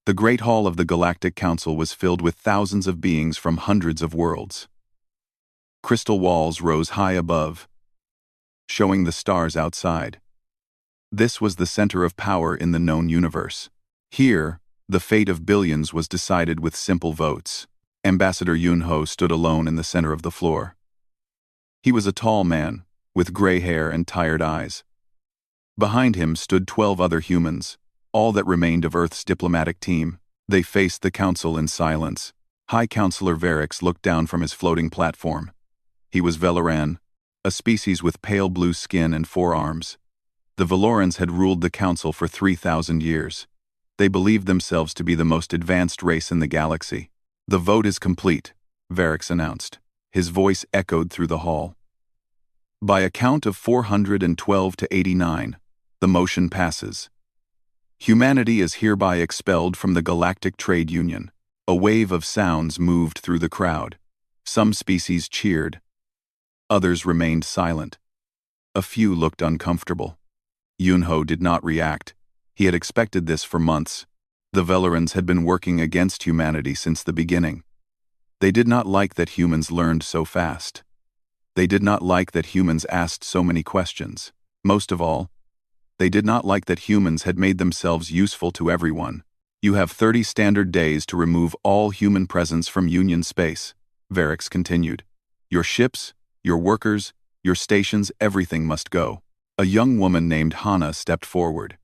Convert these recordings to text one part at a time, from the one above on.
The Great Hall of the Galactic Council was filled with thousands of beings from hundreds of worlds. Crystal walls rose high above, showing the stars outside. This was the center of power in the known universe. Here, the fate of billions was decided with simple votes. Ambassador Yunho stood alone in the center of the floor. He was a tall man, with gray hair and tired eyes. Behind him stood 12 other humans, all that remained of Earth's diplomatic team. They faced the council in silence. High Counselor Varix looked down from his floating platform. He was Valoran, a species with pale blue skin and 4 arms. The Valorans had ruled the council for 3,000 years. They believed themselves to be the most advanced race in the galaxy. "The vote is complete," Varix announced. His voice echoed through the hall. By a count of 412 to 89, the motion passes. Humanity is hereby expelled from the Galactic Trade Union. A wave of sounds moved through the crowd. Some species cheered. Others remained silent. A few looked uncomfortable. Yunho did not react. He had expected this for months. The Velorans had been working against humanity since the beginning. They did not like that humans learned so fast. They did not like that humans asked so many questions. Most of all, they did not like that humans had made themselves useful to everyone. "You have 30 standard days to remove all human presence from Union space," Varix continued. "Your ships, your workers, your stations, everything must go." A young woman named Hana stepped forward.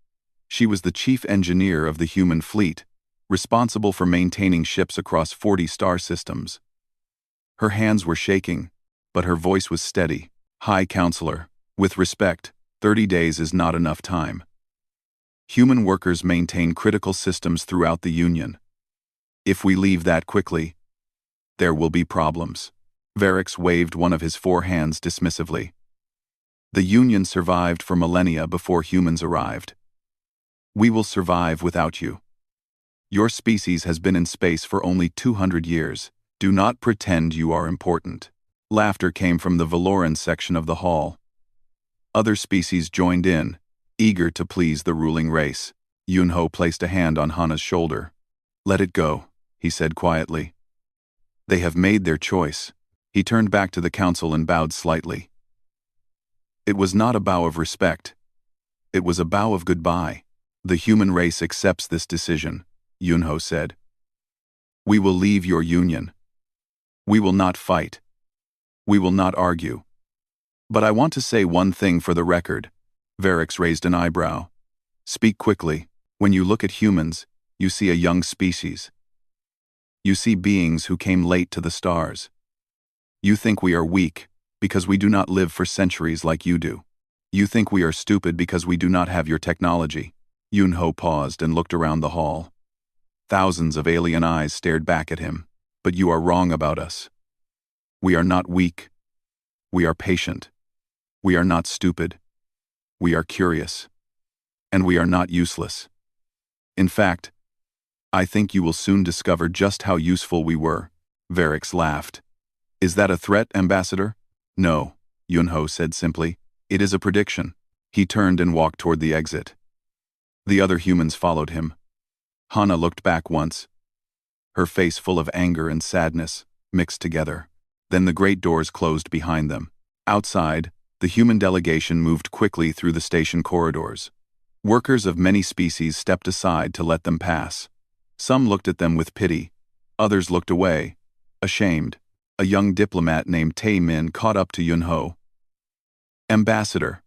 She was the chief engineer of the human fleet, responsible for maintaining ships across 40 star systems. Her hands were shaking, but her voice was steady. "High Counselor, with respect, 30 days is not enough time. Human workers maintain critical systems throughout the Union. If we leave that quickly, there will be problems." Varix waved one of his 4 hands dismissively. "The Union survived for millennia before humans arrived. We will survive without you. Your species has been in space for only 200 years. Do not pretend you are important." Laughter came from the Valoran section of the hall. Other species joined in, eager to please the ruling race. Yunho placed a hand on Hana's shoulder. "Let it go," he said quietly. "They have made their choice." He turned back to the council and bowed slightly. It was not a bow of respect. It was a bow of goodbye. "The human race accepts this decision," Yunho said. "We will leave your union. We will not fight. We will not argue. But I want to say one thing for the record." Varix raised an eyebrow. "Speak quickly. When you look at humans, you see a young species. You see beings who came late to the stars. You think we are weak because we do not live for centuries like you do. You think we are stupid because we do not have your technology." Yunho paused and looked around the hall. Thousands of alien eyes stared back at him. "But you are wrong about us. We are not weak. We are patient. We are not stupid. We are curious. And we are not useless. In fact, I think you will soon discover just how useful we were." Varix laughed. "Is that a threat, Ambassador?" "No," Yunho said simply. "It is a prediction." He turned and walked toward the exit. The other humans followed him. Hana looked back once, her face full of anger and sadness, mixed together. Then the great doors closed behind them. Outside, the human delegation moved quickly through the station corridors. Workers of many species stepped aside to let them pass. Some looked at them with pity. Others looked away, ashamed. A young diplomat named Tae Min caught up to Yunho. "Ambassador,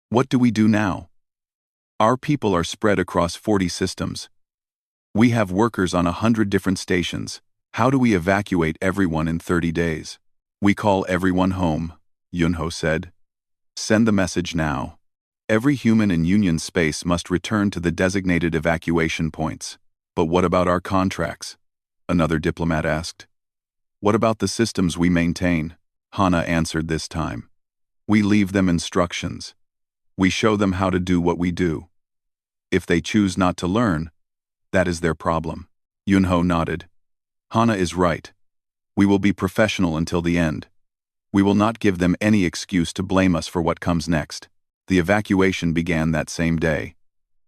what do we do now? Our people are spread across 40 systems. We have workers on 100 different stations. How do we evacuate everyone in 30 days? "We call everyone home," Yunho said. "Send the message now. Every human in Union space must return to the designated evacuation points." "But what about our contracts?" another diplomat asked. "What about the systems we maintain?" Hana answered this time. "We leave them instructions. We show them how to do what we do. If they choose not to learn, that is their problem." Yunho nodded. "Hana is right. We will be professional until the end. We will not give them any excuse to blame us for what comes next." The evacuation began that same day.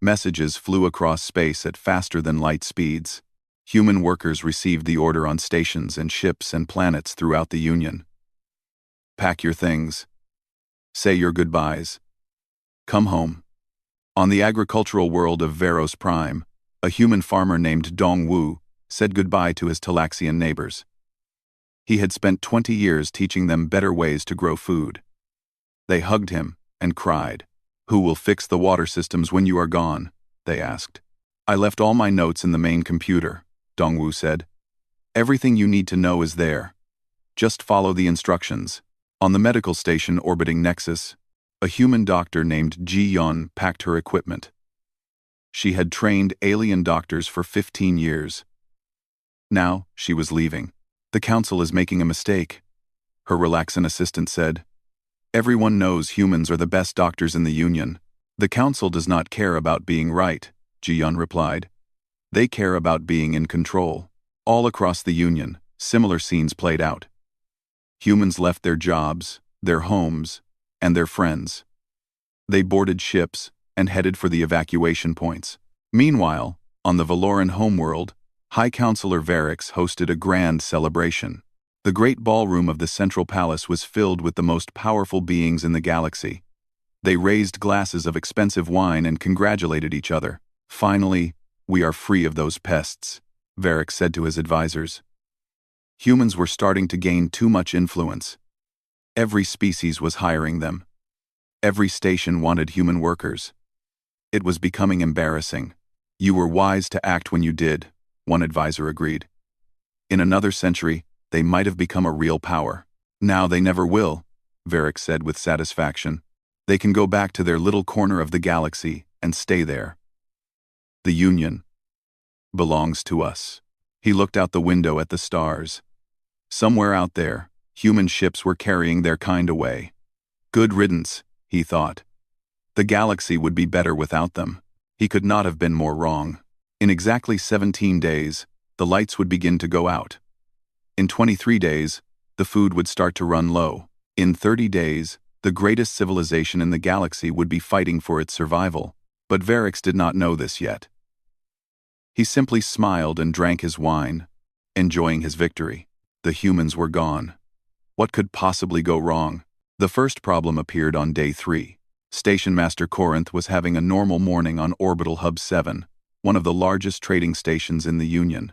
Messages flew across space at faster than light speeds. Human workers received the order on stations and ships and planets throughout the Union. Pack your things. Say your goodbyes. Come home. On the agricultural world of Veros Prime, a human farmer named Dong Wu said goodbye to his Talaxian neighbors. He had spent 20 years teaching them better ways to grow food. They hugged him and cried. "Who will fix the water systems when you are gone?" they asked. "I left all my notes in the main computer," Dongwu said. "Everything you need to know is there. Just follow the instructions." On the medical station orbiting Nexus, a human doctor named Ji Yun packed her equipment. She had trained alien doctors for 15 years. Now, she was leaving. "The council is making a mistake," her relaxant assistant said. "Everyone knows humans are the best doctors in the Union. The council does not care about being right," Ji-yun replied. "They care about being in control." All across the Union, similar scenes played out. Humans left their jobs, their homes, and their friends. They boarded ships and headed for the evacuation points. Meanwhile, on the Valoran homeworld, High Counselor Varix hosted a grand celebration. The great ballroom of the Central Palace was filled with the most powerful beings in the galaxy. They raised glasses of expensive wine and congratulated each other. "Finally, we are free of those pests," Varix said to his advisors. Humans were starting to gain too much influence. Every species was hiring them. Every station wanted human workers. It was becoming embarrassing. "You were wise to act when you did," one advisor agreed. "In another century, they might have become a real power. Now they never will," Varix said with satisfaction. "They can go back to their little corner of the galaxy and stay there. The Union belongs to us." He looked out the window at the stars. Somewhere out there, human ships were carrying their kind away. Good riddance, he thought. The galaxy would be better without them. He could not have been more wrong. In exactly 17 days, the lights would begin to go out. In 23 days, the food would start to run low. In 30 days, the greatest civilization in the galaxy would be fighting for its survival, but Varix did not know this yet. He simply smiled and drank his wine, enjoying his victory. The humans were gone. What could possibly go wrong? The first problem appeared on day 3. Station Master Corinth was having a normal morning on Orbital Hub 7, one of the largest trading stations in the Union.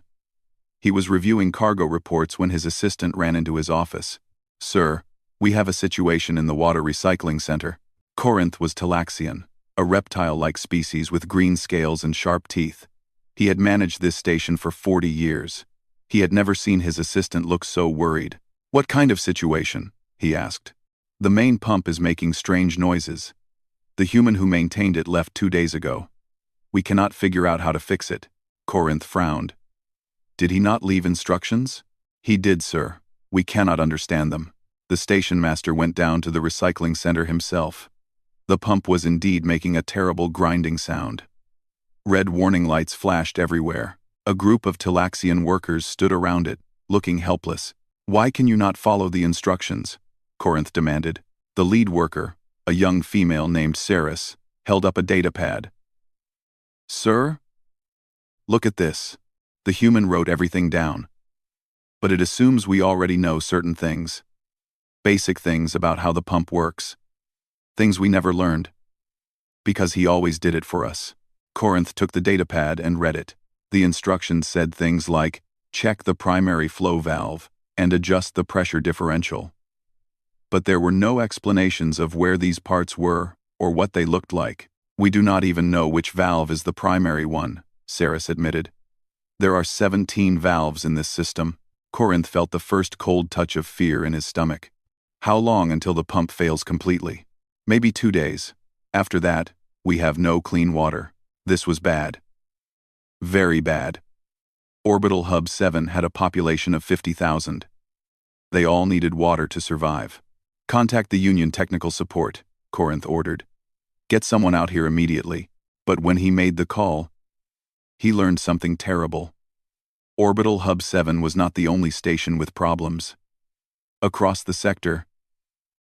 He was reviewing cargo reports when his assistant ran into his office. "Sir, we have a situation in the water recycling center." Corinth was Talaxian, a reptile-like species with green scales and sharp teeth. He had managed this station for 40 years. He had never seen his assistant look so worried. "What kind of situation?" he asked. "The main pump is making strange noises. The human who maintained it left 2 days ago. We cannot figure out how to fix it." Corinth frowned. "Did he not leave instructions?" "He did, sir. We cannot understand them." The station master went down to the recycling center himself. The pump was indeed making a terrible grinding sound. Red warning lights flashed everywhere. A group of Talaxian workers stood around it, looking helpless. "Why can you not follow the instructions?" Corinth demanded. The lead worker, a young female named Saris, held up a datapad. "Sir? Look at this." The human wrote everything down. "But it assumes we already know certain things. Basic things about how the pump works. Things we never learned. Because he always did it for us." Corinth took the datapad and read it. The instructions said things like, "Check the primary flow valve and adjust the pressure differential." But there were no explanations of where these parts were or what they looked like. "We do not even know which valve is the primary one," Saris admitted. "There are 17 valves in this system." Corinth felt the first cold touch of fear in his stomach. "How long until the pump fails completely?" "Maybe 2 days. After that, we have no clean water." This was bad. Very bad. Orbital Hub 7 had a population of 50,000. They all needed water to survive. "Contact the Union technical support," Corinth ordered. "Get someone out here immediately." But when he made the call, he learned something terrible. Orbital Hub 7 was not the only station with problems. Across the sector,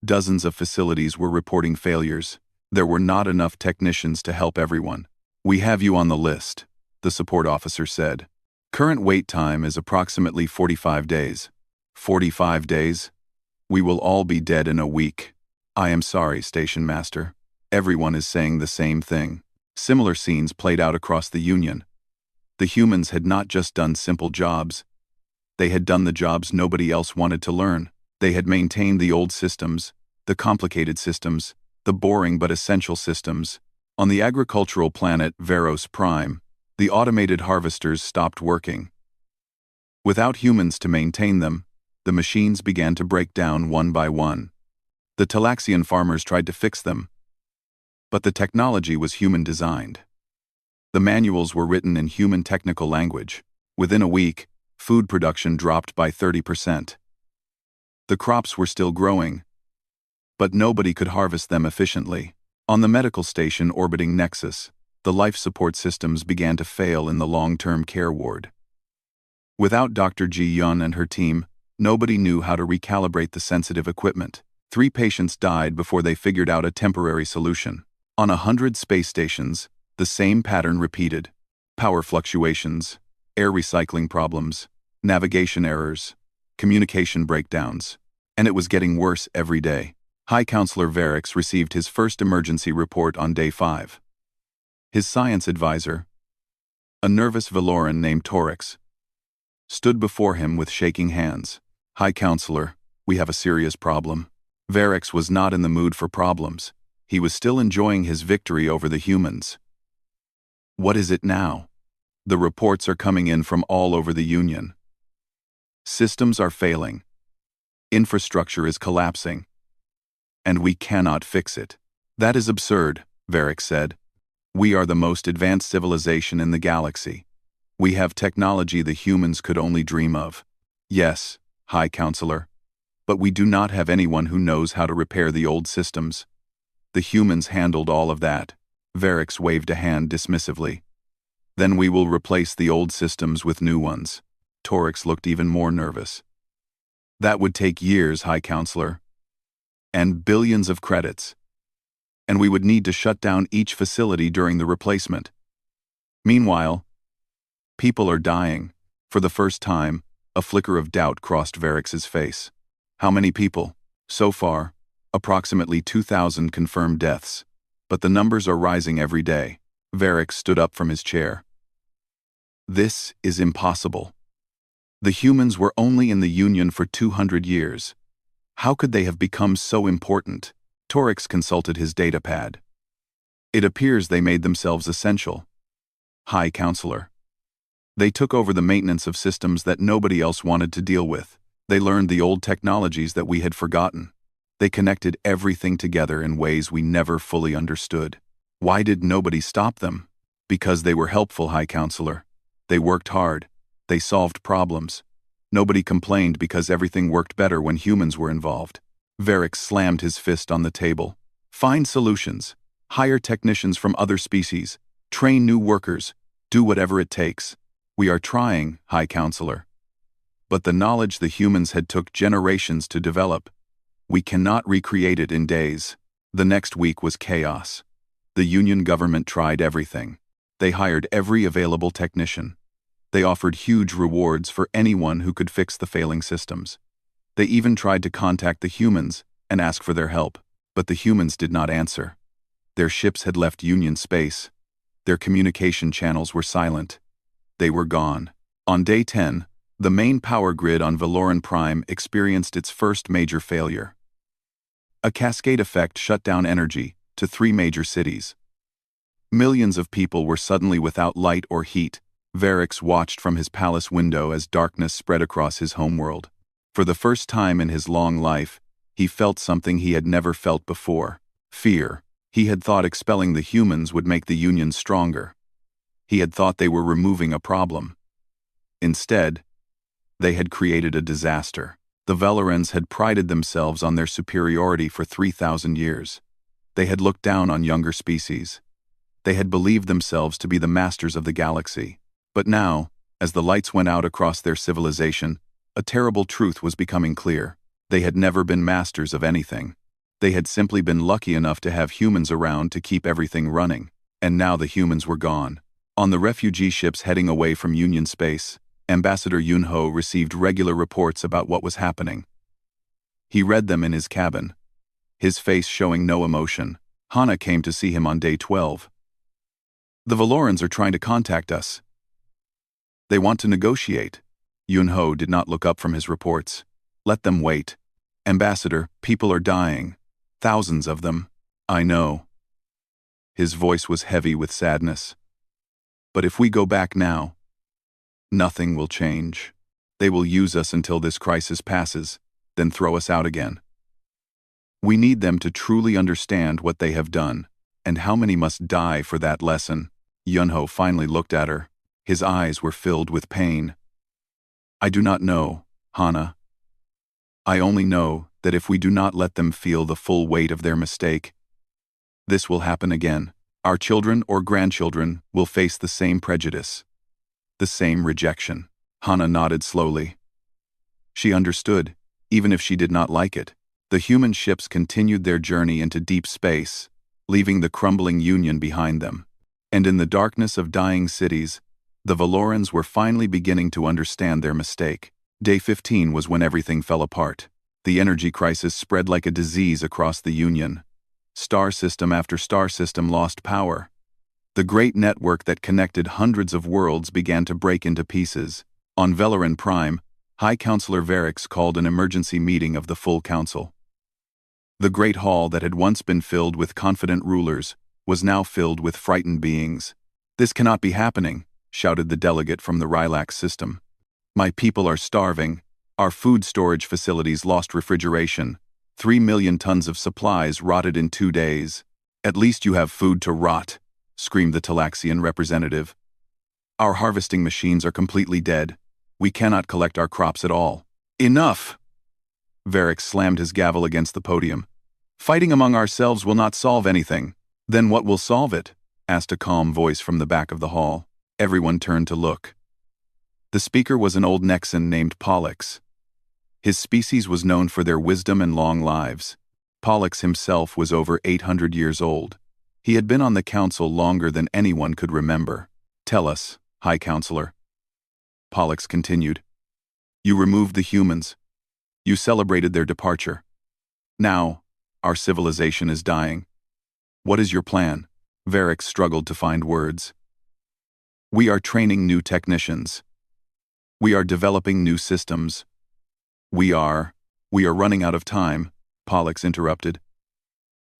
dozens of facilities were reporting failures. There were not enough technicians to help everyone. "We have you on the list," the support officer said. "Current wait time is approximately 45 days. 45 days? We will all be dead in a week." "I am sorry, Station Master. Everyone is saying the same thing." Similar scenes played out across the Union. The humans had not just done simple jobs. They had done the jobs nobody else wanted to learn. They had maintained the old systems, the complicated systems, the boring but essential systems. On the agricultural planet Veros Prime, the automated harvesters stopped working. Without humans to maintain them, the machines began to break down one by one. The Talaxian farmers tried to fix them, but the technology was human-designed. The manuals were written in human technical language. Within a week, food production dropped by 30%. The crops were still growing, but nobody could harvest them efficiently. On the medical station orbiting Nexus, the life support systems began to fail in the long-term care ward. Without Dr. Ji-Yun and her team, nobody knew how to recalibrate the sensitive equipment. 3 patients died before they figured out a temporary solution. On 100 space stations, the same pattern repeated: power fluctuations, air recycling problems, navigation errors, communication breakdowns, and it was getting worse every day. High Counselor Varix received his first emergency report on day 5. His science advisor, a nervous Valoran named Torix, stood before him with shaking hands. "High Counselor, we have a serious problem." Varix was not in the mood for problems. He was still enjoying his victory over the humans. "What is it now?" "The reports are coming in from all over the Union. Systems are failing. Infrastructure is collapsing. And we cannot fix it." "That is absurd," Varix said. "We are the most advanced civilization in the galaxy. We have technology the humans could only dream of." "Yes, High Counselor, but we do not have anyone who knows how to repair the old systems. The humans handled all of that." Varix waved a hand dismissively. "Then we will replace the old systems with new ones." Torix looked even more nervous. "That would take years, High Counselor. And billions of credits. And we would need to shut down each facility during the replacement. Meanwhile, people are dying." For the first time, a flicker of doubt crossed Varix's face. "How many people?" "So far, approximately 2,000 confirmed deaths. But the numbers are rising every day." Varix stood up from his chair. "This is impossible. The humans were only in the Union for 200 years. How could they have become so important?" Torix consulted his datapad. "It appears they made themselves essential, High Counselor. They took over the maintenance of systems that nobody else wanted to deal with. They learned the old technologies that we had forgotten. They connected everything together in ways we never fully understood. Why did nobody stop them? Because they were helpful, High Counselor. They worked hard. They solved problems. Nobody complained because everything worked better when humans were involved." Varix slammed his fist on the table. "Find solutions. Hire technicians from other species. Train new workers. Do whatever it takes. We are trying, High Counselor. But the knowledge the humans had took generations to develop. We cannot recreate it in days." The next week was chaos. The Union government tried everything. They hired every available technician. They offered huge rewards for anyone who could fix the failing systems. They even tried to contact the humans and ask for their help, but the humans did not answer. Their ships had left Union space. Their communication channels were silent. They were gone. On day 10, the main power grid on Valoran Prime experienced its first major failure. A cascade effect shut down energy to 3 major cities. Millions of people were suddenly without light or heat. Varix watched from his palace window as darkness spread across his homeworld. For the first time in his long life, he felt something he had never felt before: fear. He had thought expelling the humans would make the Union stronger. He had thought they were removing a problem. Instead, they had created a disaster. The Velorans had prided themselves on their superiority for 3,000 years. They had looked down on younger species. They had believed themselves to be the masters of the galaxy. But now, as the lights went out across their civilization, a terrible truth was becoming clear. They had never been masters of anything. They had simply been lucky enough to have humans around to keep everything running. And now the humans were gone. On the refugee ships heading away from Union space, Ambassador Yunho received regular reports about what was happening. He read them in his cabin, his face showing no emotion. Hana came to see him on day 12. The Valorans are trying to contact us. They want to negotiate. Yunho did not look up from his reports. Let them wait. Ambassador, people are dying. Thousands of them. I know. His voice was heavy with sadness. But if we go back now, nothing will change. They will use us until this crisis passes, then throw us out again. We need them to truly understand what they have done, and how many must die for that lesson. Yunho finally looked at her. His eyes were filled with pain. I do not know, Hana. I only know that if we do not let them feel the full weight of their mistake, this will happen again. Our children or grandchildren will face the same prejudice, the same rejection. Hana nodded slowly. She understood, even if she did not like it. The human ships continued their journey into deep space, leaving the crumbling Union behind them. And in the darkness of dying cities, the Valorans were finally beginning to understand their mistake. Day 15 was when everything fell apart. The energy crisis spread like a disease across the Union. Star system after star system lost power. The great network that connected hundreds of worlds began to break into pieces. On Velaran Prime, High Counselor Varix called an emergency meeting of the full council. The great hall that had once been filled with confident rulers was now filled with frightened beings. This cannot be happening, shouted the delegate from the Rylax system. My people are starving. Our food storage facilities lost refrigeration. 3 million tons of supplies rotted in 2 days. At least you have food to rot, screamed the Talaxian representative. Our harvesting machines are completely dead. We cannot collect our crops at all. Enough! Varix slammed his gavel against the podium. Fighting among ourselves will not solve anything. Then what will solve it? Asked a calm voice from the back of the hall. Everyone turned to look. The speaker was an old Nexan named Pollux. His species was known for their wisdom and long lives. Pollux himself was over 800 years old. He had been on the council longer than anyone could remember. Tell us, High Counselor. Pollux continued. You removed the humans. You celebrated their departure. Now, our civilization is dying. What is your plan? Varix struggled to find words. We are training new technicians. We are developing new systems. We are running out of time, Pollux interrupted.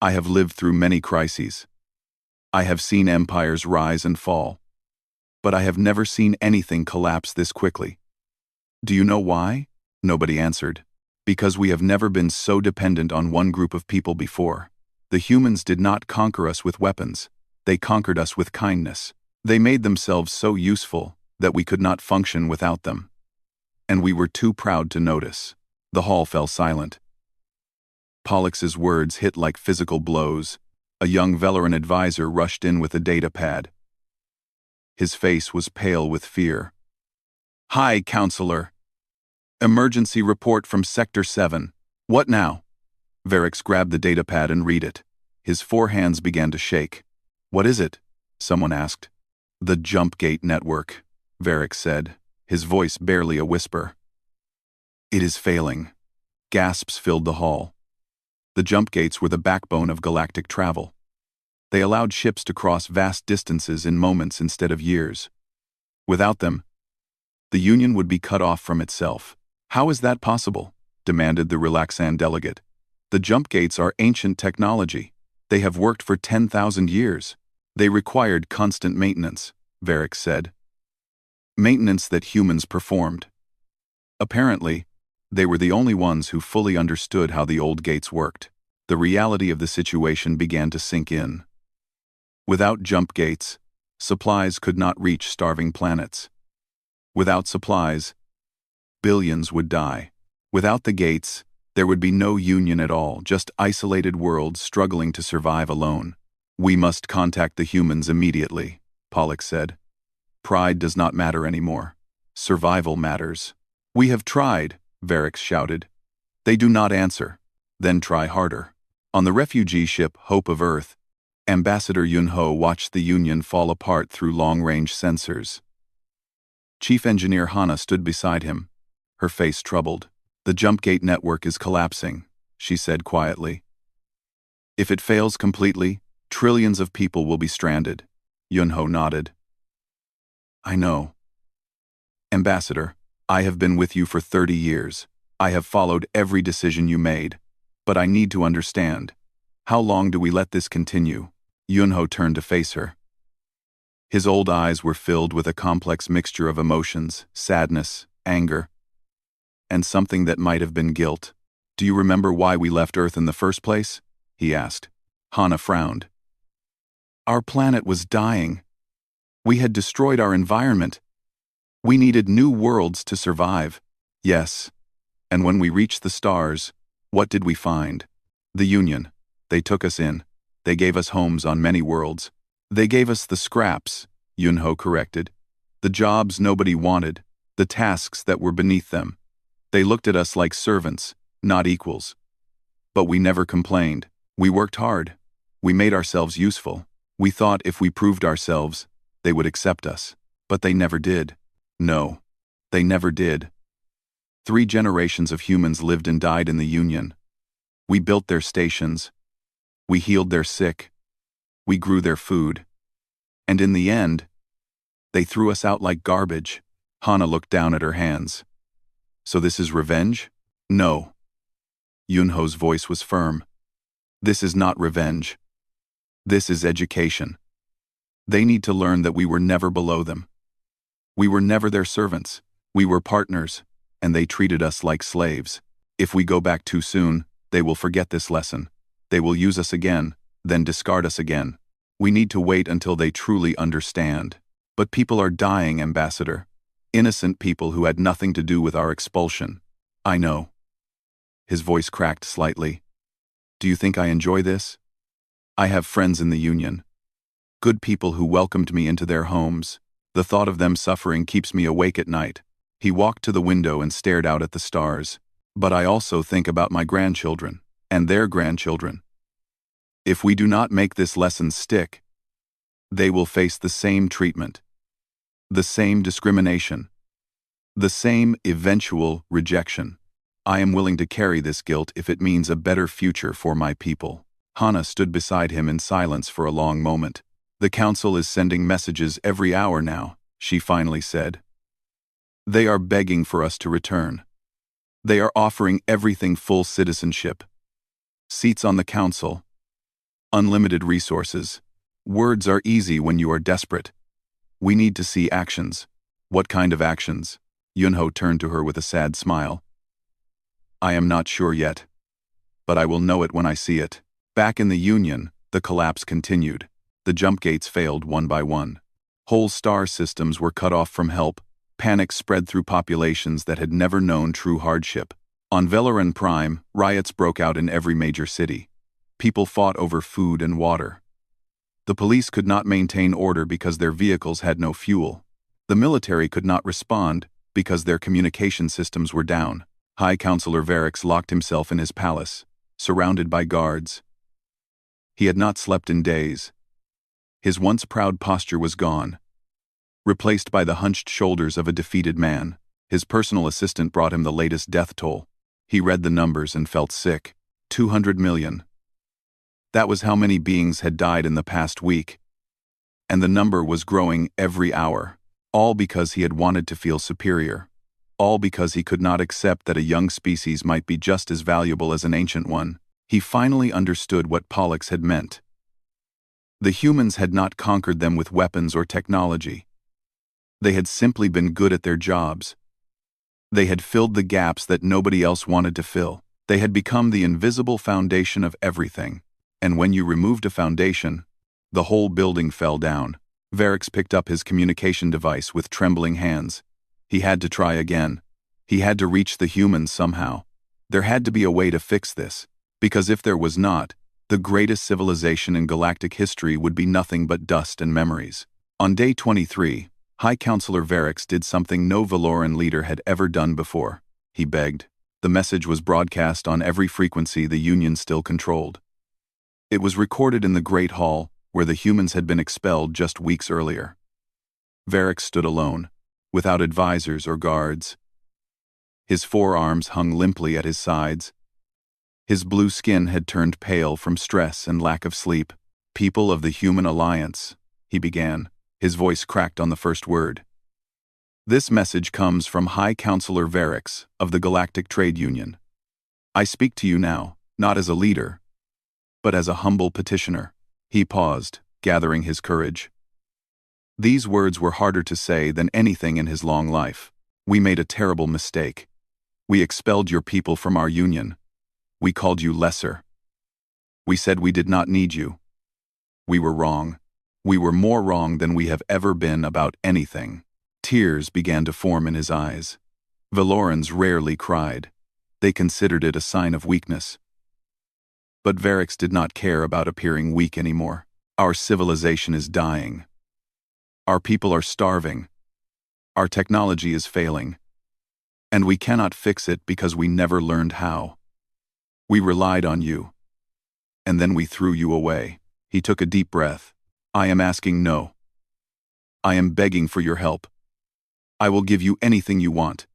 I have lived through many crises. I have seen empires rise and fall. But I have never seen anything collapse this quickly. Do you know why? Nobody answered. Because we have never been so dependent on one group of people before. The humans did not conquer us with weapons. They conquered us with kindness. They made themselves so useful that we could not function without them. And we were too proud to notice. The hall fell silent. Pollux's words hit like physical blows. A young Velaran advisor rushed in with a data pad. His face was pale with fear. High Counselor. Emergency report from Sector 7. What now? Varix grabbed the data pad and read it. His 4 hands began to shake. What is it? Someone asked. The Jump Gate Network, Varix said, his voice barely a whisper. It is failing. Gasps filled the hall. The jump gates were the backbone of galactic travel. They allowed ships to cross vast distances in moments instead of years. Without them, the Union would be cut off from itself. How is that possible? Demanded the Relaxan delegate. The jump gates are ancient technology. They have worked for 10,000 years. They required constant maintenance, Varix said. Maintenance that humans performed. Apparently, they were the only ones who fully understood how the old gates worked. The reality of the situation began to sink in. Without jump gates, supplies could not reach starving planets. Without supplies, billions would die. Without the gates, there would be no Union at all, just isolated worlds struggling to survive alone. We must contact the humans immediately, Pollux said. Pride does not matter anymore. Survival matters. We have tried, Varix shouted. They do not answer. Then try harder. On the refugee ship Hope of Earth, Ambassador Yun-ho watched the Union fall apart through long-range sensors. Chief Engineer Hana stood beside him, her face troubled. "The Jumpgate network is collapsing," she said quietly. "If it fails completely, trillions of people will be stranded." Yun-ho nodded. "I know. Ambassador, I have been with you for 30 years. I have followed every decision you made. But I need to understand. How long do we let this continue?" Yun-ho turned to face her. His old eyes were filled with a complex mixture of emotions, sadness, anger, and something that might have been guilt. "Do you remember why we left Earth in the first place?" he asked. Hana frowned. "Our planet was dying. We had destroyed our environment. We needed new worlds to survive." "Yes. And when we reached the stars, what did we find? The Union. They took us in. They gave us homes on many worlds. They gave us the scraps," Yun-ho corrected. "The jobs nobody wanted, the tasks that were beneath them. They looked at us like servants, not equals. But we never complained. We worked hard. We made ourselves useful. We thought if we proved ourselves, they would accept us. But they never did. No, they never did. 3 generations of humans lived and died in the Union. We built their stations. We healed their sick. We grew their food. And in the end, they threw us out like garbage." Hana looked down at her hands. "So this is revenge?" "No." Yun-ho's voice was firm. "This is not revenge. This is education. They need to learn that we were never below them. We were never their servants. We were partners, and they treated us like slaves. If we go back too soon, they will forget this lesson. They will use us again, then discard us again. We need to wait until they truly understand. But people are dying, Ambassador. Innocent people who had nothing to do with our expulsion." "I know." His voice cracked slightly. "Do you think I enjoy this? I have friends in the Union. Good people who welcomed me into their homes. The thought of them suffering keeps me awake at night." He walked to the window and stared out at the stars. "But I also think about my grandchildren, and their grandchildren. If we do not make this lesson stick, they will face the same treatment, the same discrimination, the same eventual rejection. I am willing to carry this guilt if it means a better future for my people." Hana stood beside him in silence for a long moment. "The Council is sending messages every hour now," she finally said. "They are begging for us to return. They are offering everything: full citizenship, seats on the Council, unlimited resources. Words are easy when you are desperate. We need to see actions." "What kind of actions?" Yun-ho turned to her with a sad smile. "I am not sure yet. But I will know it when I see it." Back in the Union, the collapse continued. The jump gates failed one by one. Whole star systems were cut off from help. Panic spread through populations that had never known true hardship. On Velaran Prime, riots broke out in every major city. People fought over food and water. The police could not maintain order because their vehicles had no fuel. The military could not respond because their communication systems were down. High Counselor Varix locked himself in his palace, surrounded by guards. He had not slept in days. His once proud posture was gone, replaced by the hunched shoulders of a defeated man. His personal assistant brought him the latest death toll. He read the numbers and felt sick. 200 million. That was how many beings had died in the past week. And the number was growing every hour. All because he had wanted to feel superior. All because he could not accept that a young species might be just as valuable as an ancient one. He finally understood what Pollux had meant. The humans had not conquered them with weapons or technology. They had simply been good at their jobs. They had filled the gaps that nobody else wanted to fill. They had become the invisible foundation of everything. And when you removed a foundation, the whole building fell down. Varix picked up his communication device with trembling hands. He had to try again. He had to reach the humans somehow. There had to be a way to fix this. Because if there was not, the greatest civilization in galactic history would be nothing but dust and memories. On day 23, High Counselor Varix did something no Valoran leader had ever done before. He begged. The message was broadcast on every frequency the Union still controlled. It was recorded in the Great Hall, where the humans had been expelled just weeks earlier. Varric stood alone, without advisors or guards. His forearms hung limply at his sides. His blue skin had turned pale from stress and lack of sleep. "People of the Human Alliance," he began. His voice cracked on the first word. "This message comes from High Counselor Varric of the Galactic Trade Union. I speak to you now, not as a leader, but as a humble petitioner." He paused, gathering his courage. These words were harder to say than anything in his long life. "We made a terrible mistake. We expelled your people from our union. We called you lesser. We said we did not need you. We were wrong. We were more wrong than we have ever been about anything." Tears began to form in his eyes. Valorans rarely cried. They considered it a sign of weakness. But Varric did not care about appearing weak anymore. "Our civilization is dying. Our people are starving. Our technology is failing. And we cannot fix it because we never learned how. We relied on you. And then we threw you away." He took a deep breath. "I am asking no. I am begging for your help. I will give you anything you want.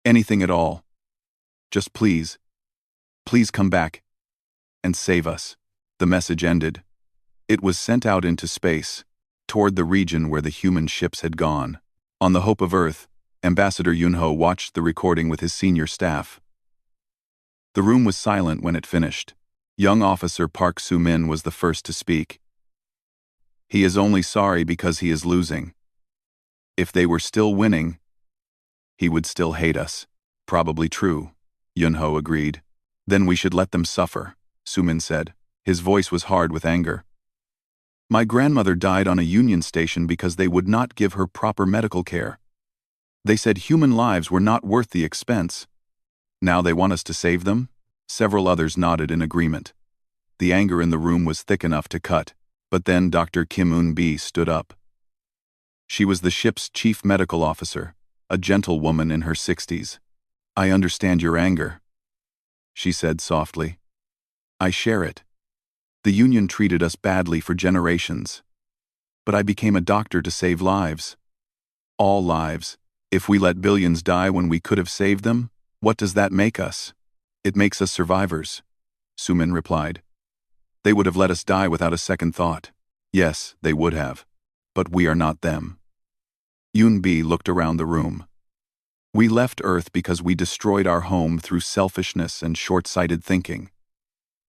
Anything at all. Just please, please come back and save us." The message ended. It was sent out into space, toward the region where the human ships had gone. On the Hope of Earth, Ambassador Yunho watched the recording with his senior staff. The room was silent when it finished. Young Officer Park Soo-min was the first to speak. "He is only sorry because he is losing. If they were still winning, he would still hate us." "Probably true," Yunho agreed. "Then we should let them suffer," Soo-min said. His voice was hard with anger. "My grandmother died on a Union station because they would not give her proper medical care. They said human lives were not worth the expense. Now they want us to save them?" Several others nodded in agreement. The anger in the room was thick enough to cut, but then Dr. Kim Eun-bi stood up. She was the ship's chief medical officer, a gentle woman in her 60s. "I understand your anger," she said softly. "I share it. The Union treated us badly for generations. But I became a doctor to save lives. All lives. If we let billions die when we could have saved them, what does that make us?" "It makes us survivors," Soo-min replied. "They would have let us die without a second thought." "Yes, they would have. But we are not them." Eun-bi looked around the room. "We left Earth because we destroyed our home through selfishness and short-sighted thinking.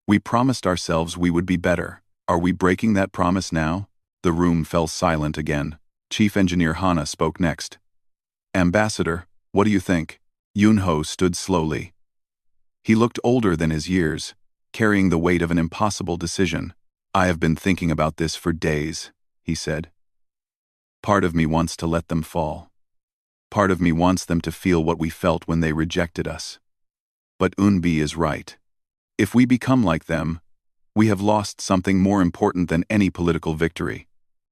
We promised ourselves we would be better. Are we breaking that promise now?" The room fell silent again. Chief Engineer Hana spoke next. "Ambassador, what do you think?" Yunho stood slowly. He looked older than his years, carrying the weight of an impossible decision. "I have been thinking about this for days," he said. "Part of me wants to let them fall. Part of me wants them to feel what we felt when they rejected us. But Eun-bi is right. If we become like them, we have lost something more important than any political victory."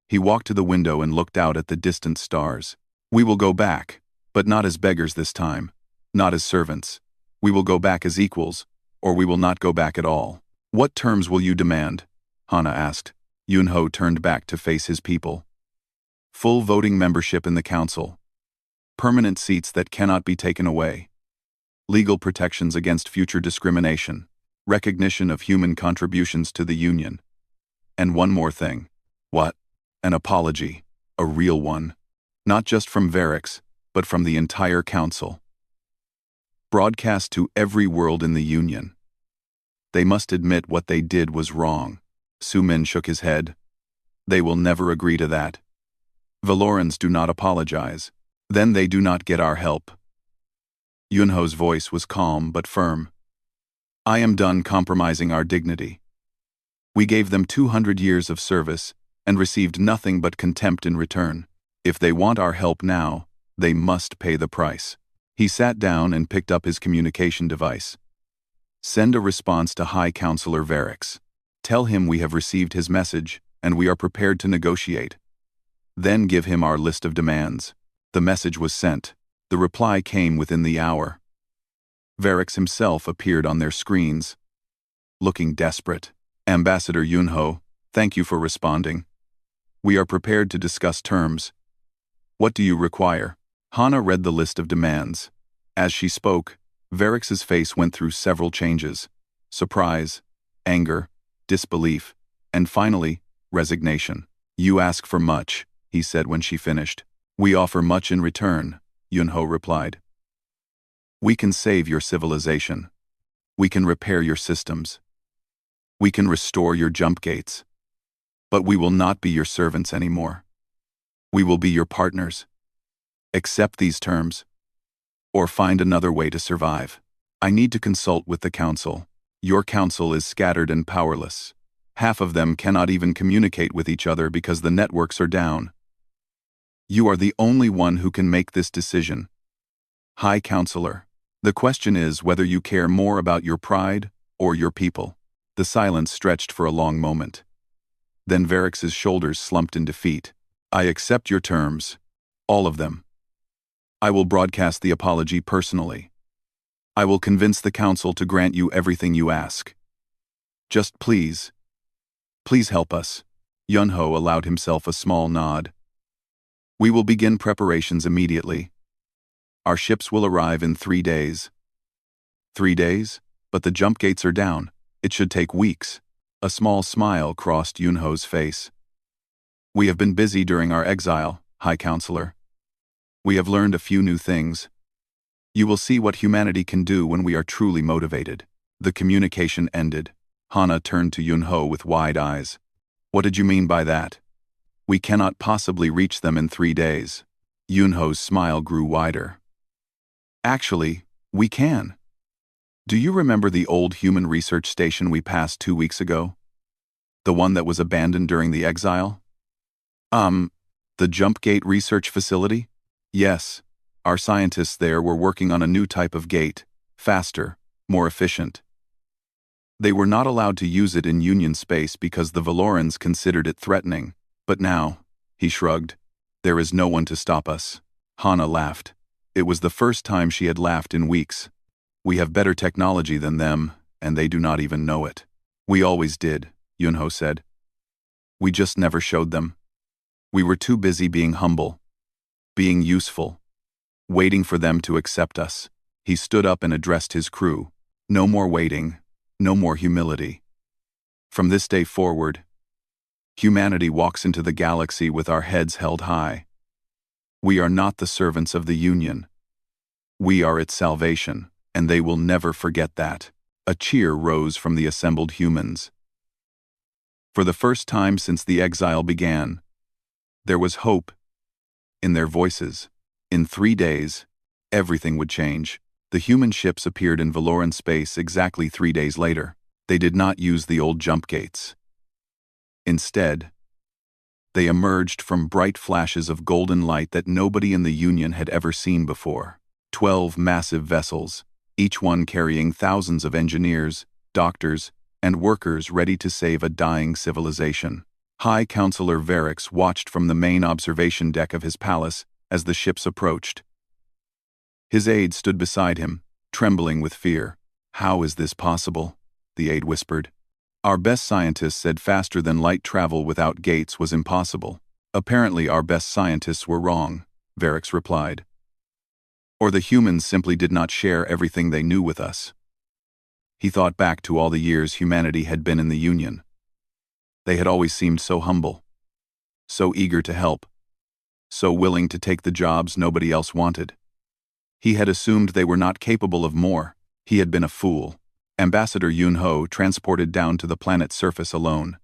He walked to the window and looked out at the distant stars. "We will go back, but not as beggars this time, not as servants. We will go back as equals, or we will not go back at all." "What terms will you demand?" Hana asked. Yunho turned back to face his people. "Full voting membership in the council. Permanent seats that cannot be taken away. Legal protections against future discrimination. Recognition of human contributions to the Union. And one more thing." "What?" "An apology. A real one. Not just from Varric, but from the entire council. Broadcast to every world in the Union. They must admit what they did was wrong." Soo-min shook his head. "They will never agree to that. Valorans do not apologize. Then they do not get our help." Yunho's voice was calm but firm. "I am done compromising our dignity. We gave them 200 years of service and received nothing but contempt in return. If they want our help now, they must pay the price." He sat down and picked up his communication device. "Send a response to High Counselor Varric. Tell him we have received his message and we are prepared to negotiate. Then give him our list of demands." The message was sent. The reply came within the hour. Varric himself appeared on their screens, looking desperate. "Ambassador Yunho, Thank you for responding. We are prepared to discuss terms. What do you require? Hana read the list of demands. As she spoke, Varix's face went through several changes: surprise, anger, disbelief, and finally, resignation. You ask for much, he said when she finished. We offer much in return, Yunho replied. We can save your civilization. We can repair your systems. We can restore your jump gates. But we will not be your servants anymore. We will be your partners. Accept these terms, or find another way to survive. I need to consult with the council. Your council is scattered and powerless. Half of them cannot even communicate with each other because the networks are down. You are the only one who can make this decision. High Counselor, the question is whether you care more about your pride or your people. The silence stretched for a long moment. Then Varix's shoulders slumped in defeat. I accept your terms. All of them. I will broadcast the apology personally. I will convince the council to grant you everything you ask. Just please help us. Yunho allowed himself a small nod. We will begin preparations immediately. Our ships will arrive in 3 days. 3 days? But the jump gates are down. It should take weeks. A small smile crossed Yunho's face. We have been busy during our exile, High Counselor. We have learned a few new things. You will see what humanity can do when we are truly motivated. The communication ended. Hana turned to Yunho with wide eyes. What did you mean by that? We cannot possibly reach them in 3 days. Yunho's smile grew wider. Actually, we can. Do you remember the old human research station we passed 2 weeks ago? The one that was abandoned during the exile? The Jump Gate Research Facility? Yes, our scientists there were working on a new type of gate, faster, more efficient. They were not allowed to use it in Union space because the Valorans considered it threatening, but now, he shrugged, there is no one to stop us. Hana laughed. It was the first time she had laughed in weeks. We have better technology than them, and they do not even know it. We always did, Yunho said. We just never showed them. We were too busy being humble, being useful, waiting for them to accept us. He stood up and addressed his crew. No more waiting, no more humility. From this day forward, humanity walks into the galaxy with our heads held high. We are not the servants of the Union. We are its salvation, and they will never forget that. A cheer rose from the assembled humans. For the first time since the exile began, there was hope in their voices. In 3 days, everything would change. The human ships appeared in Valoran space exactly 3 days later. They did not use the old jump gates. Instead, they emerged from bright flashes of golden light that nobody in the Union had ever seen before. 12 massive vessels, each one carrying thousands of engineers, doctors, and workers ready to save a dying civilization. High Counselor Varix watched from the main observation deck of his palace as the ships approached. His aide stood beside him, trembling with fear. How is this possible? The aide whispered. Our best scientists said faster than light travel without gates was impossible. Apparently our best scientists were wrong, Varix replied. Or the humans simply did not share everything they knew with us. He thought back to all the years humanity had been in the Union. They had always seemed so humble, so eager to help, so willing to take the jobs nobody else wanted. He had assumed they were not capable of more. He had been a fool. Ambassador Yunho transported down to the planet's surface alone.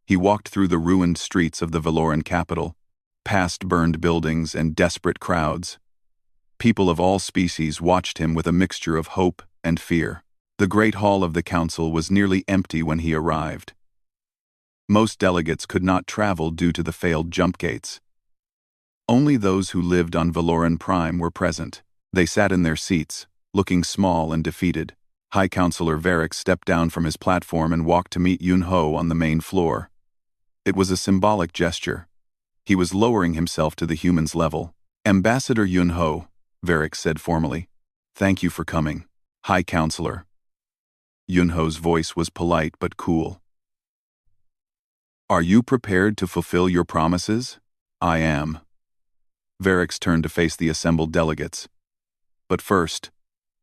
He walked through the ruined streets of the Valoran capital, past burned buildings and desperate crowds. People of all species watched him with a mixture of hope and fear. The great hall of the council was nearly empty when he arrived. Most delegates could not travel due to the failed jump gates. Only those who lived on Valoran Prime were present. They sat in their seats, looking small and defeated. High Counselor Varix stepped down from his platform and walked to meet Yunho on the main floor. It was a symbolic gesture. He was lowering himself to the human's level. Ambassador Yunho, Varix said formally. Thank you for coming, High Counselor. Yunho's voice was polite but cool. Are you prepared to fulfill your promises? I am. Varix turned to face the assembled delegates. But first,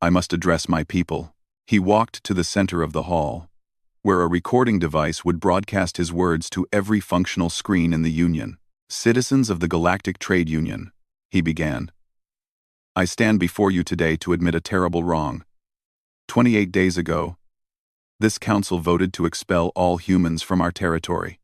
I must address my people. He walked to the center of the hall, where a recording device would broadcast his words to every functional screen in the Union. Citizens of the Galactic Trade Union, he began. I stand before you today to admit a terrible wrong. 28 days ago, this council voted to expel all humans from our territory.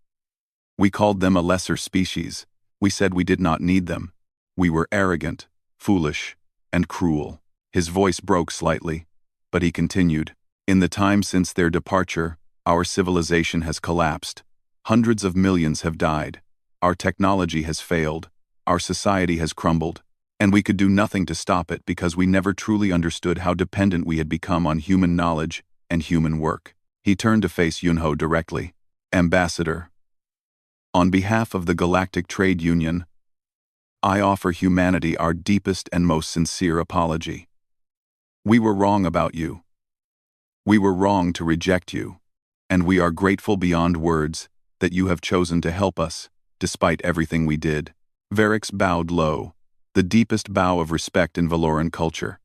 We called them a lesser species. We said we did not need them. We were arrogant, foolish, and cruel. His voice broke slightly, but he continued. In the time since their departure, our civilization has collapsed. Hundreds of millions have died. Our technology has failed. Our society has crumbled. And we could do nothing to stop it because we never truly understood how dependent we had become on human knowledge and human work. He turned to face Yunho directly. Ambassador, on behalf of the Galactic Trade Union, I offer humanity our deepest and most sincere apology. We were wrong about you. We were wrong to reject you, and we are grateful beyond words that you have chosen to help us, despite everything we did. Varix bowed low, the deepest bow of respect in Valoran culture.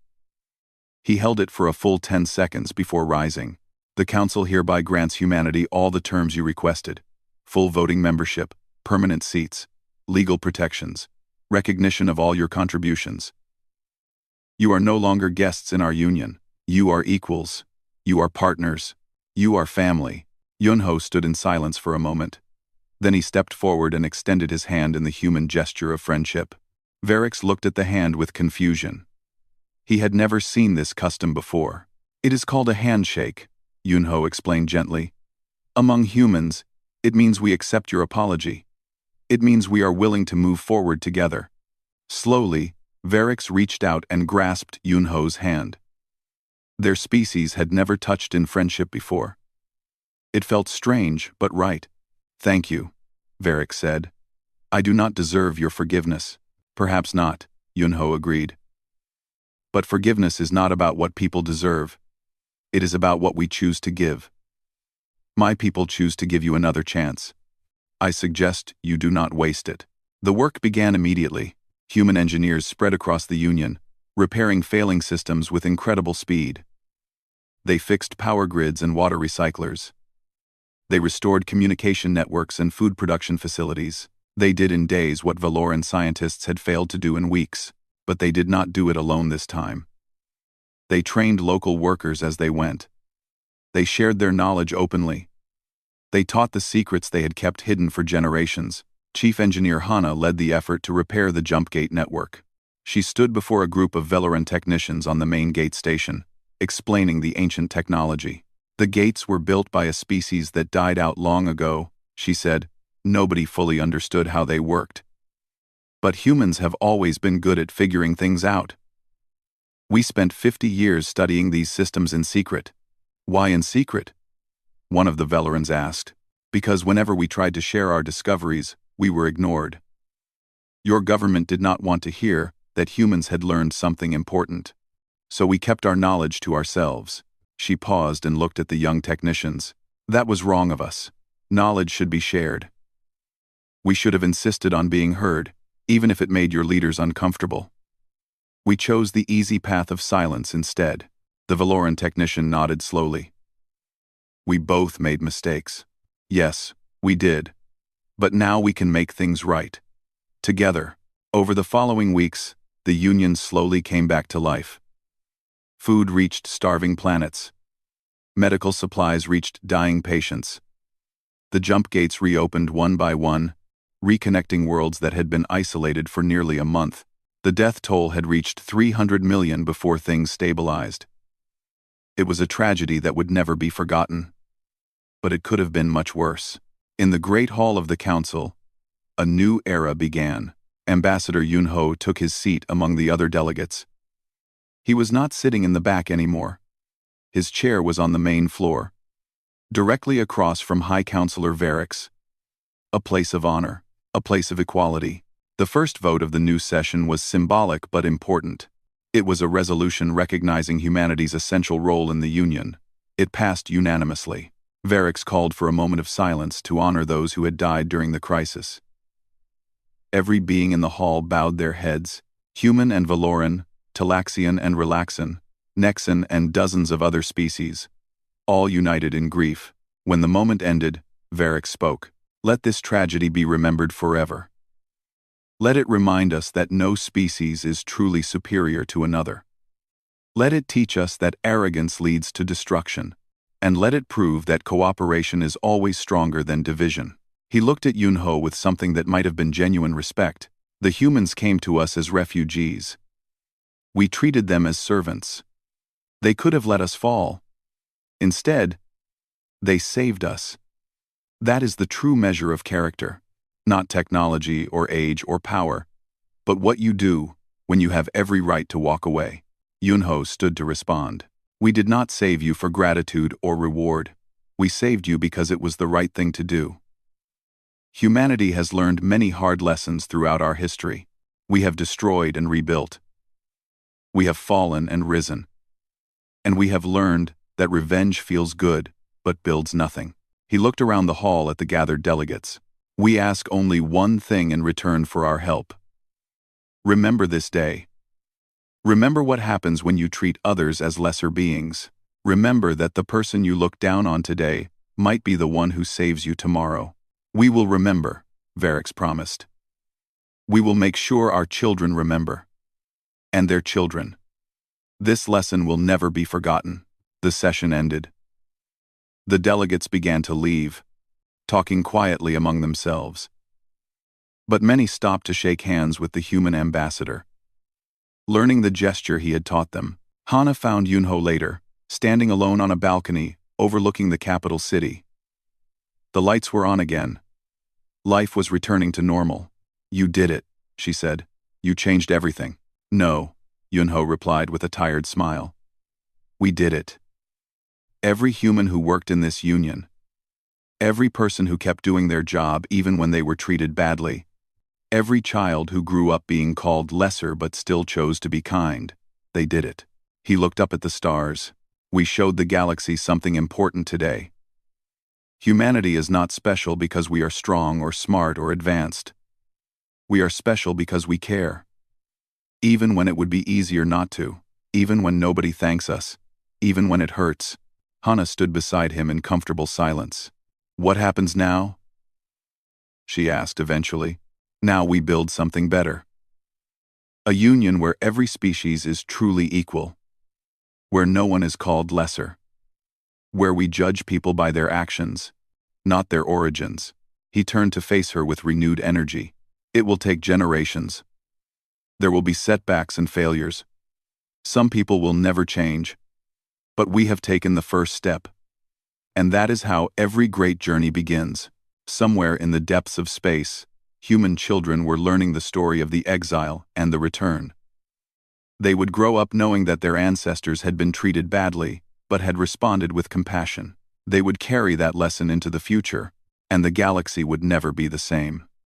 He held it for a full 10 seconds before rising. The Council hereby grants humanity all the terms you requested: full voting membership, permanent seats, legal protections, recognition of all your contributions. You are no longer guests in our union. You are equals. You are partners. You are family. Yunho stood in silence for a moment. Then he stepped forward and extended his hand in the human gesture of friendship. Varix looked at the hand with confusion. He had never seen this custom before. It is called a handshake, Yunho explained gently. Among humans, it means we accept your apology. It means we are willing to move forward together. Slowly, Varix reached out and grasped Yunho's hand. Their species had never touched in friendship before. It felt strange, but right. Thank you, Varix said. I do not deserve your forgiveness. Perhaps not, Yunho agreed. But forgiveness is not about what people deserve. It is about what we choose to give. My people choose to give you another chance. I suggest you do not waste it. The work began immediately. Human engineers spread across the Union, repairing failing systems with incredible speed. They fixed power grids and water recyclers. They restored communication networks and food production facilities. They did in days what Valoran scientists had failed to do in weeks, but they did not do it alone this time. They trained local workers as they went. They shared their knowledge openly. They taught the secrets they had kept hidden for generations. Chief Engineer Hana led the effort to repair the jump gate network. She stood before a group of Valoran technicians on the main gate station, explaining the ancient technology. The gates were built by a species that died out long ago, she said. Nobody fully understood how they worked. But humans have always been good at figuring things out. We spent 50 years studying these systems in secret. Why in secret? One of the Valorans asked. Because whenever we tried to share our discoveries, we were ignored. Your government did not want to hear that humans had learned something important. So we kept our knowledge to ourselves. She paused and looked at the young technicians. That was wrong of us. Knowledge should be shared. We should have insisted on being heard, even if it made your leaders uncomfortable. We chose the easy path of silence instead. The Valoran technician nodded slowly. We both made mistakes. Yes, we did. But now we can make things right. Together. Over the following weeks, the Union slowly came back to life. Food reached starving planets. Medical supplies reached dying patients. The jump gates reopened one by one, reconnecting worlds that had been isolated for nearly a month. The death toll had reached 300 million before things stabilized. It was a tragedy that would never be forgotten. But it could have been much worse. In the Great Hall of the Council, a new era began. Ambassador Yunho took his seat among the other delegates. He was not sitting in the back anymore. His chair was on the main floor, directly across from High Counselor Varix. A place of honor, a place of equality. The first vote of the new session was symbolic but important. It was a resolution recognizing humanity's essential role in the Union. It passed unanimously. Varix called for a moment of silence to honor those who had died during the crisis. Every being in the hall bowed their heads, human and Valoran, Talaxian and Relaxan, Nexan and dozens of other species, all united in grief. When the moment ended, Varix spoke. Let this tragedy be remembered forever. Let it remind us that no species is truly superior to another. Let it teach us that arrogance leads to destruction, and let it prove that cooperation is always stronger than division. He looked at Yunho with something that might have been genuine respect. The humans came to us as refugees. We treated them as servants. They could have let us fall. Instead, they saved us. That is the true measure of character, not technology or age or power, but what you do when you have every right to walk away. Yunho stood to respond. We did not save you for gratitude or reward. We saved you because it was the right thing to do. Humanity has learned many hard lessons throughout our history. We have destroyed and rebuilt. We have fallen and risen. And we have learned that revenge feels good, but builds nothing. He looked around the hall at the gathered delegates. We ask only one thing in return for our help. Remember this day. Remember what happens when you treat others as lesser beings. Remember that the person you look down on today might be the one who saves you tomorrow. We will remember, Varix promised. We will make sure our children remember. And their children. This lesson will never be forgotten. The session ended. The delegates began to leave, talking quietly among themselves. But many stopped to shake hands with the human ambassador. Learning the gesture he had taught them, Hana found Yunho later, standing alone on a balcony overlooking the capital city. The lights were on again. Life was returning to normal. You did it, she said. You changed everything. No, Yunho replied with a tired smile. We did it. Every human who worked in this union, every person who kept doing their job even when they were treated badly, every child who grew up being called lesser but still chose to be kind, they did it. He looked up at the stars. We showed the galaxy something important today. Humanity is not special because we are strong or smart or advanced. We are special because we care. Even when it would be easier not to, even when nobody thanks us, even when it hurts. Hana stood beside him in comfortable silence. What happens now? She asked eventually. Now we build something better. A union where every species is truly equal. Where no one is called lesser. Where we judge people by their actions, not their origins. He turned to face her with renewed energy. It will take generations. There will be setbacks and failures. Some people will never change. But we have taken the first step. And that is how every great journey begins. Somewhere in the depths of space, human children were learning the story of the exile and the return. They would grow up knowing that their ancestors had been treated badly, but had responded with compassion. They would carry that lesson into the future, and the galaxy would never be the same.